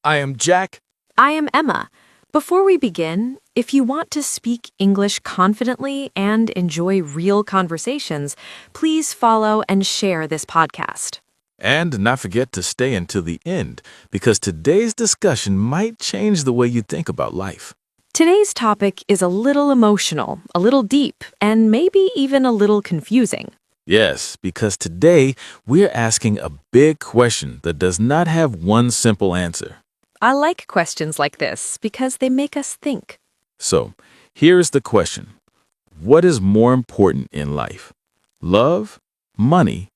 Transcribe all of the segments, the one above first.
I am Jack. I am Emma. Before we begin, if you want to speak English confidently and enjoy real conversations, please follow and share this podcast. And not forget to stay until the end, because today's discussion might change the way you think about life. Today's topic is a little emotional, a little deep, and maybe even a little confusing. Yes, because today we're asking a big question that does not have one simple answer. I like questions like this because they make us think. So, here is the question. What is more important in life? Love, money,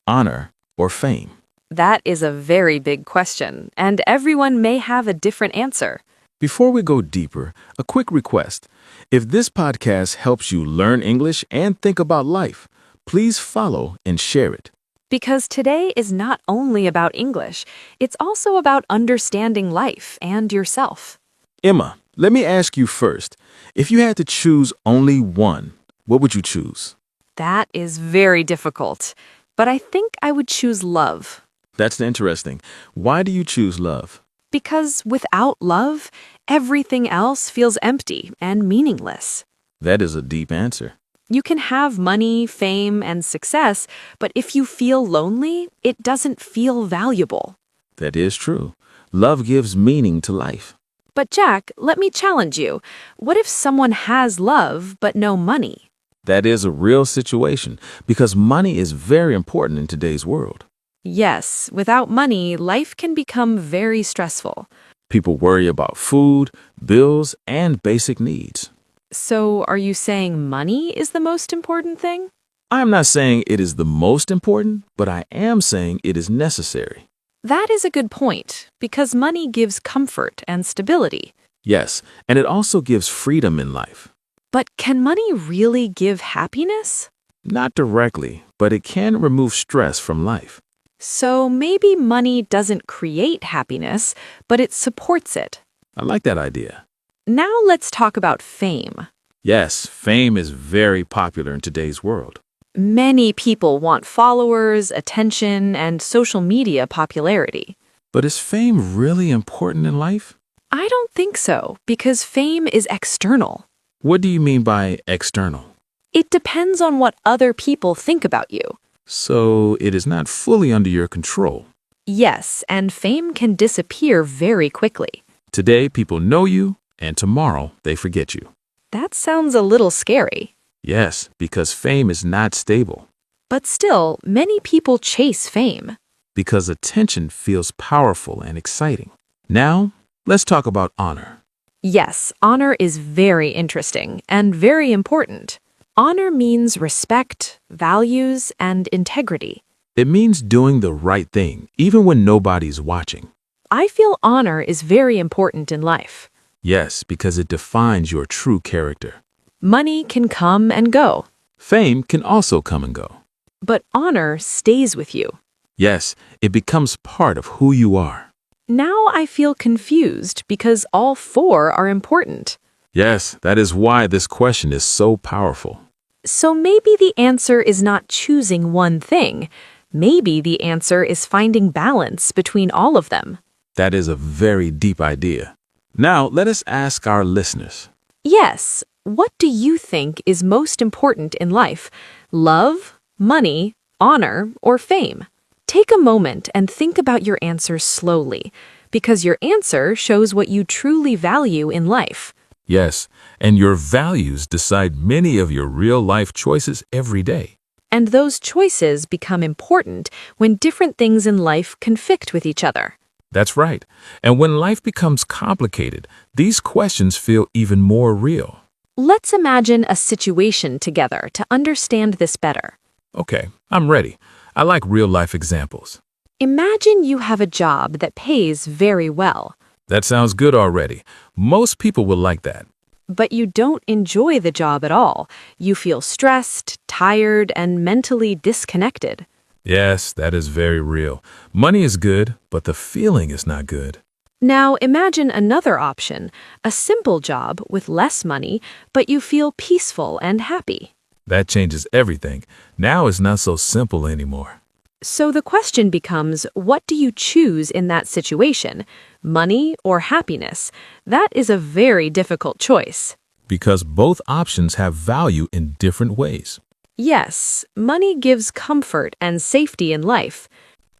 honor, or fame? That is a very big question, and everyone may have a different answer. Before we go deeper, a quick request. If this podcast helps you learn English and think about life, please follow and share it. Because today is not only about English, it's also about understanding life and yourself. Emma, let me ask you first. If you had to choose only one, what would you choose? That is very difficult, but I think I would choose love. That's interesting. Why do you choose love? Because without love, everything else feels empty and meaningless. That is a deep answer. You can have money, fame, and success, but if you feel lonely, it doesn't feel valuable. That is true. Love gives meaning to life. But Jack, let me challenge you. What if someone has love but no money? That is a real situation because money is very important in today's world. Yes, without money, life can become very stressful. People worry about food, bills, and basic needs. So, are you saying money is the most important thing? I am not saying it is the most important, but I am saying it is necessary. That is a good point, because money gives comfort and stability. Yes, and it also gives freedom in life. But can money really give happiness? Not directly, but it can remove stress from life. So maybe money doesn't create happiness, but it supports it. I like that idea. Now let's talk about fame. Yes, fame is very popular in today's world. Many people want followers, attention, and social media popularity. But is fame really important in life? I don't think so, because fame is external. What do you mean by external? It depends on what other people think about you. So it is not fully under your control. Yes, and fame can disappear very quickly. Today, people know you, and tomorrow, they forget you. That sounds a little scary. Yes, because fame is not stable. But still, many people chase fame. Because attention feels powerful and exciting. Now, let's talk about honor. Yes, honor is very interesting and very important. Honor means respect, values, and integrity. It means doing the right thing, even when nobody's watching. I feel honor is very important in life. Yes, because it defines your true character. Money can come and go, Fame can also come and go. but honor stays with you. Yes, it becomes part of who you are. Now I feel confused because all four are important. Yes, that is why this question is so powerful. So maybe the answer is not choosing one thing. Maybe the answer is finding balance between all of them. That is a very deep idea. Now, let us ask our listeners. Yes, what do you think is most important in life? Love, money, honor, or fame? Take a moment and think about your answer slowly, because your answer shows what you truly value in life. Yes, and your values decide many of your real-life choices every day. And those choices become important when different things in life conflict with each other. That's right. And when life becomes complicated, these questions feel even more real. Let's imagine a situation together to understand this better. Okay, I'm ready. I like real-life examples. Imagine you have a job that pays very well, That sounds good already. Most people will like that. but you don't enjoy the job at all. You feel stressed, tired, and mentally disconnected. Yes, that is very real. Money is good, but the feeling is not good. Now imagine another option, a simple job with less money, but you feel peaceful and happy. That changes everything. Now it's not so simple anymore. So the question becomes, what do you choose in that situation? Money or happiness? That is a very difficult choice. Because both options have value in different ways. Yes, money gives comfort and safety in life,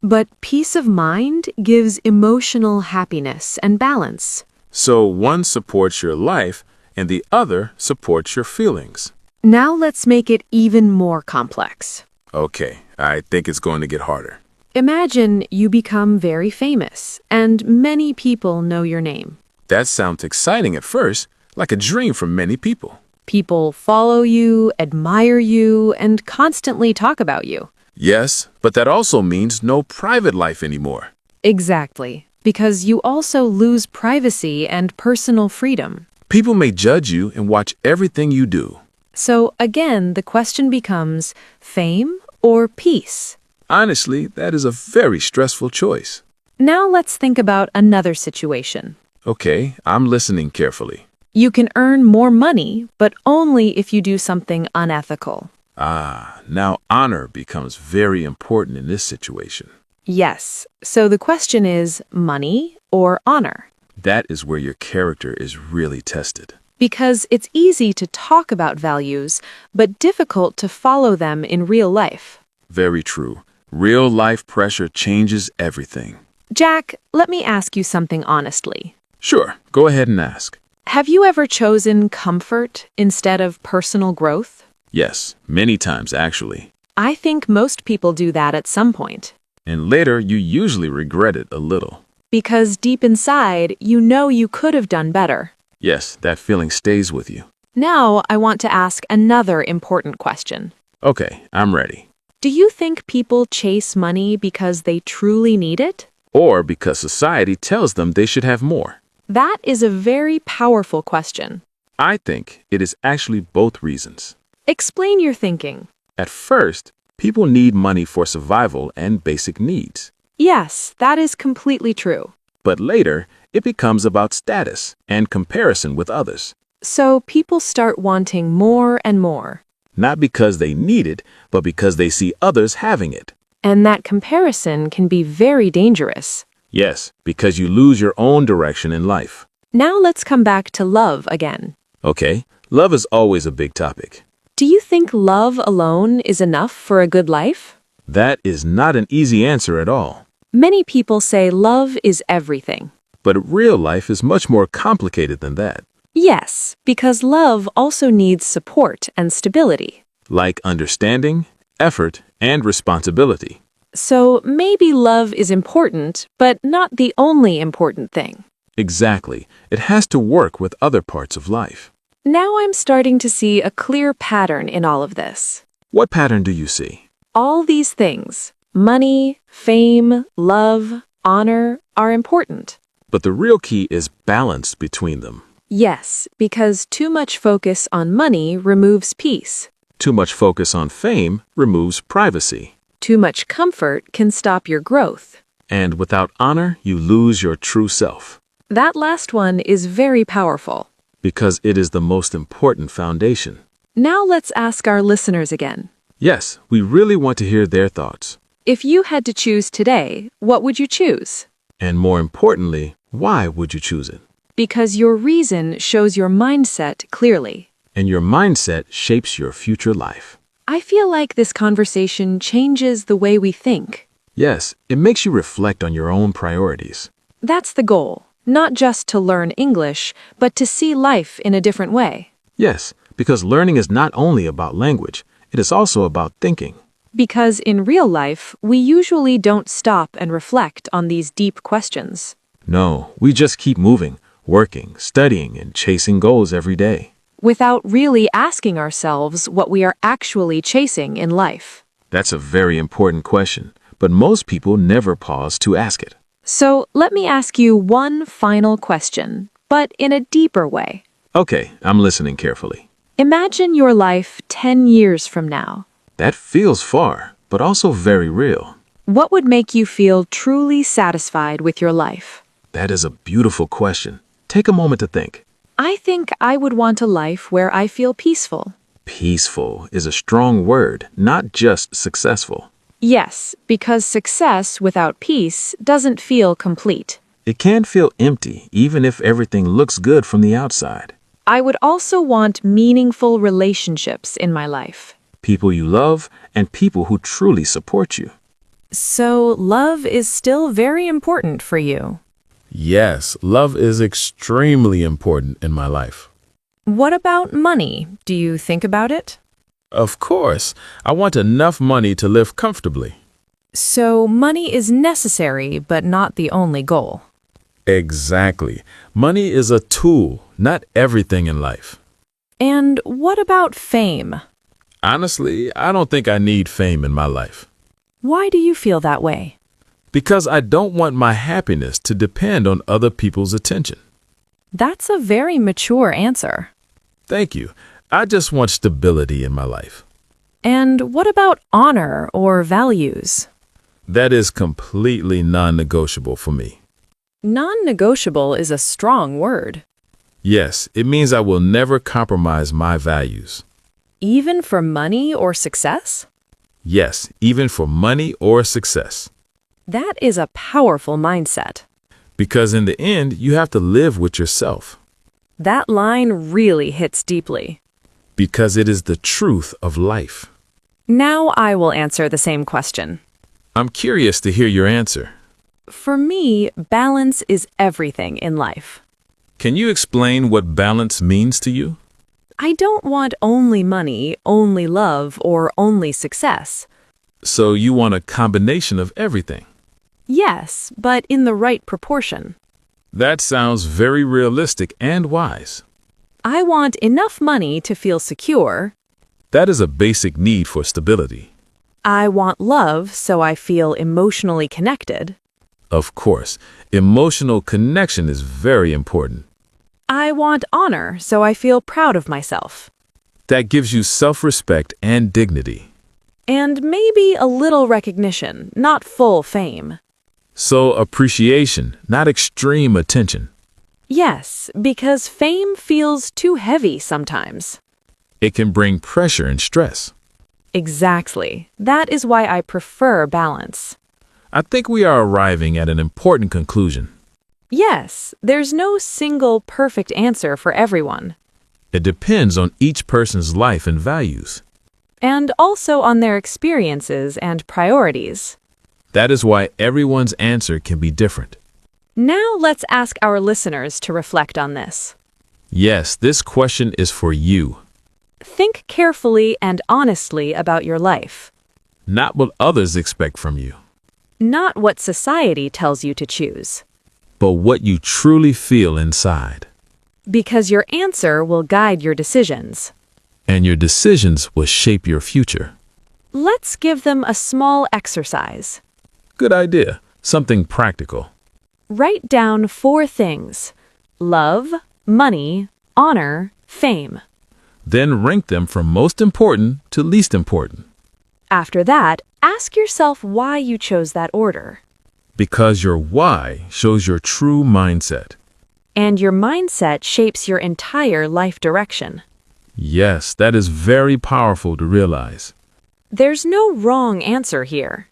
but peace of mind gives emotional happiness and balance. So one supports your life and the other supports your feelings. Now let's make it even more complex. Okay, I think it's going to get harder. Imagine you become very famous, and many people know your name. That sounds exciting at first, like a dream for many people. People follow you, admire you, and constantly talk about you. Yes, but that also means no private life anymore. Exactly, because you also lose privacy and personal freedom. People may judge you and watch everything you do. So again, the question becomes fame or peace? Honestly, that is a very stressful choice. Now let's think about another situation. Okay, I'm listening carefully. You can earn more money, but only if you do something unethical. Now honor becomes very important in this situation. Yes, so the question is money or honor? That is where your character is really tested. Because it's easy to talk about values, but difficult to follow them in real life. Very true. Real life pressure changes everything. Jack, let me ask you something honestly. Sure, go ahead and ask. Have you ever chosen comfort instead of personal growth? Yes, many times actually. I think most people do that at some point. And later, you usually regret it a little. Because deep inside, you know you could have done better. Yes, that feeling stays with you. Now, I want to ask another important question. Okay, I'm ready. Do you think people chase money because they truly need it? Or because society tells them they should have more. That is a very powerful question. I think it is actually both reasons. Explain your thinking. At first, people need money for survival and basic needs. Yes, that is completely true. But later, it becomes about status and comparison with others. So people start wanting more and more. Not because they need it, but because they see others having it. And that comparison can be very dangerous. Yes, because you lose your own direction in life. Now let's come back to love again. Okay, love is always a big topic. Do you think love alone is enough for a good life? That is not an easy answer at all. Many people say love is everything. But real life is much more complicated than that. Yes, because love also needs support and stability. Like understanding, effort, and responsibility. So maybe love is important, but not the only important thing. Exactly. It has to work with other parts of life. Now I'm starting to see a clear pattern in all of this. What pattern do you see? All these things, money, fame, love, honor, are important. But the real key is balance between them. Yes, because too much focus on money removes peace. Too much focus on fame removes privacy. Too much comfort can stop your growth. And without honor, you lose your true self. That last one is very powerful. Because it is the most important foundation. Now let's ask our listeners again. Yes, we really want to hear their thoughts. If you had to choose today, what would you choose? And more importantly, why would you choose it? Because your reason shows your mindset clearly. And your mindset shapes your future life. I feel like this conversation changes the way we think. Yes, it makes you reflect on your own priorities. That's the goal. Not just to learn English, but to see life in a different way. Yes, because learning is not only about language, it is also about thinking. Because in real life, we usually don't stop and reflect on these deep questions. No, we just keep moving, working, studying, and chasing goals every day. Without really asking ourselves what we are actually chasing in life. That's a very important question, but most people never pause to ask it. So let me ask you one final question, but in a deeper way. Okay, I'm listening carefully. Imagine your life 10 years from now. That feels far, but also very real. What would make you feel truly satisfied with your life? That is a beautiful question. Take a moment to think. I think I would want a life where I feel peaceful. Peaceful is a strong word, not just successful. Yes, because success without peace doesn't feel complete. It can feel empty, even if everything looks good from the outside. I would also want meaningful relationships in my life. People you love and people who truly support you. So, love is still very important for you. Yes, love is extremely important in my life. What about money? Do you think about it? Of course, I want enough money to live comfortably. So, money is necessary, but not the only goal. Exactly. Money is a tool, not everything in life. And what about fame? Honestly, I don't think I need fame in my life. Why do you feel that way? Because I don't want my happiness to depend on other people's attention. That's a very mature answer. Thank you. I just want stability in my life. And what about honor or values? That is completely non-negotiable for me. Non-negotiable is a strong word. Yes, it means I will never compromise my values. Even for money or success? Yes, even for money or success. That is a powerful mindset. Because in the end, you have to live with yourself. That line really hits deeply. Because it is the truth of life. Now I will answer the same question. I'm curious to hear your answer. For me, balance is everything in life. Can you explain what balance means to you? I don't want only money, only love, or only success. So you want a combination of everything. Yes, but in the right proportion. That sounds very realistic and wise. I want enough money to feel secure. That is a basic need for stability. I want love so I feel emotionally connected. Of course, emotional connection is very important. I want honor so I feel proud of myself. That gives you self-respect and dignity. And maybe a little recognition, not full fame. So appreciation, not extreme attention. Yes, because fame feels too heavy sometimes. It can bring pressure and stress. Exactly. That is why I prefer balance. I think we are arriving at an important conclusion. Yes, there's no single perfect answer for everyone. It depends on each person's life and values. And also on their experiences and priorities. That is why everyone's answer can be different. Now let's ask our listeners to reflect on this. Yes, this question is for you. Think carefully and honestly about your life. Not what others expect from you, Not what society tells you to choose. but what you truly feel inside. Because your answer will guide your decisions. And your decisions will shape your future. Let's give them a small exercise. Good idea. Something practical. Write down 4 things: love, money, honor, fame. Then rank them from most important to least important. After that, ask yourself why you chose that order. Because your why shows your true mindset. And your mindset shapes your entire life direction. Yes, that is very powerful to realize. There's no wrong answer here.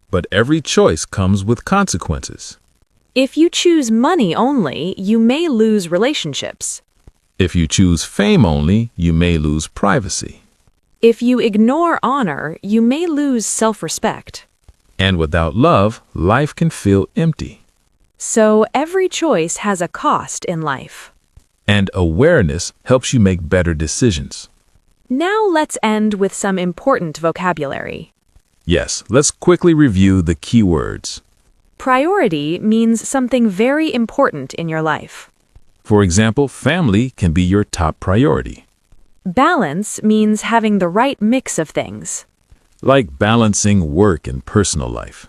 But every choice comes with consequences. If you choose money only, you may lose relationships. If you choose fame only, you may lose privacy. If you ignore honor, you may lose self-respect. And without love, life can feel empty. So every choice has a cost in life. And awareness helps you make better decisions. Now let's end with some important vocabulary. Yes, let's quickly review the key words. Priority means something very important in your life. For example, family can be your top priority. Balance means having the right mix of things. Like balancing work and personal life.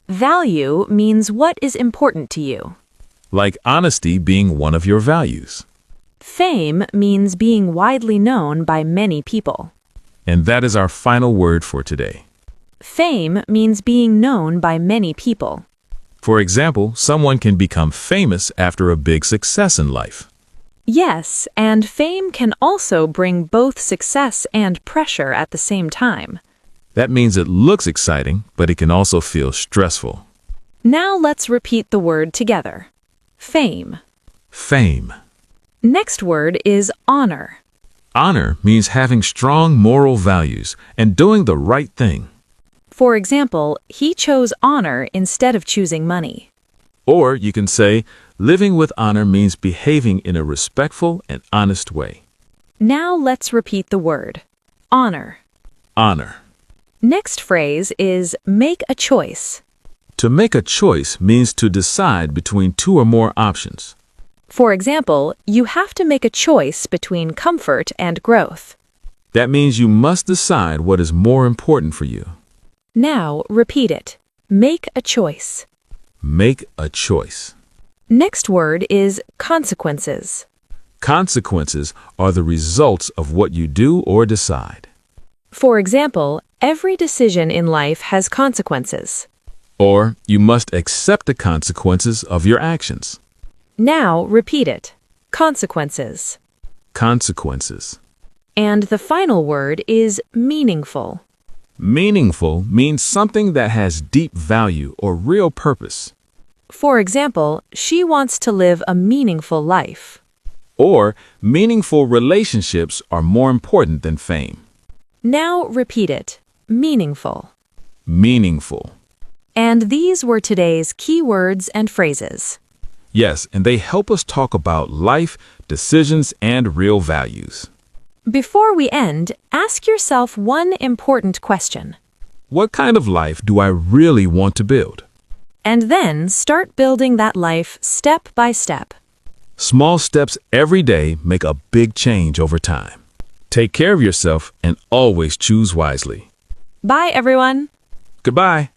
Value means what is important to you. Like honesty being one of your values. Fame means being widely known by many people. And that is our final word for today. Fame means being known by many people. For example, someone can become famous after a big success in life. Yes, and fame can also bring both success and pressure at the same time. That means it looks exciting, but it can also feel stressful. Now let's repeat the word together. Fame. Fame. Next word is honor. Honor means having strong moral values and doing the right thing. For example, he chose honor instead of choosing money. Or you can say, living with honor means behaving in a respectful and honest way. Now let's repeat the word. Honor. Honor. Next phrase is make a choice. To make a choice means to decide between two or more options. For example, you have to make a choice between comfort and growth. That means you must decide what is more important for you. Now repeat it. Make a choice. Make a choice. Next word is consequences. Consequences are the results of what you do or decide. For example, every decision in life has consequences. Or you must accept the consequences of your actions. Now repeat it. Consequences. Consequences. And the final word is meaningful. Meaningful means something that has deep value or real purpose. For example, she wants to live a meaningful life. Or meaningful relationships are more important than fame. Now repeat it. Meaningful. Meaningful. And these were today's key words and phrases. Yes, and they help us talk about life, decisions, and real values. Before we end, ask yourself one important question. What kind of life do I really want to build? And then start building that life step by step. Small steps every day make a big change over time. Take care of yourself and always choose wisely. Bye, everyone. Goodbye.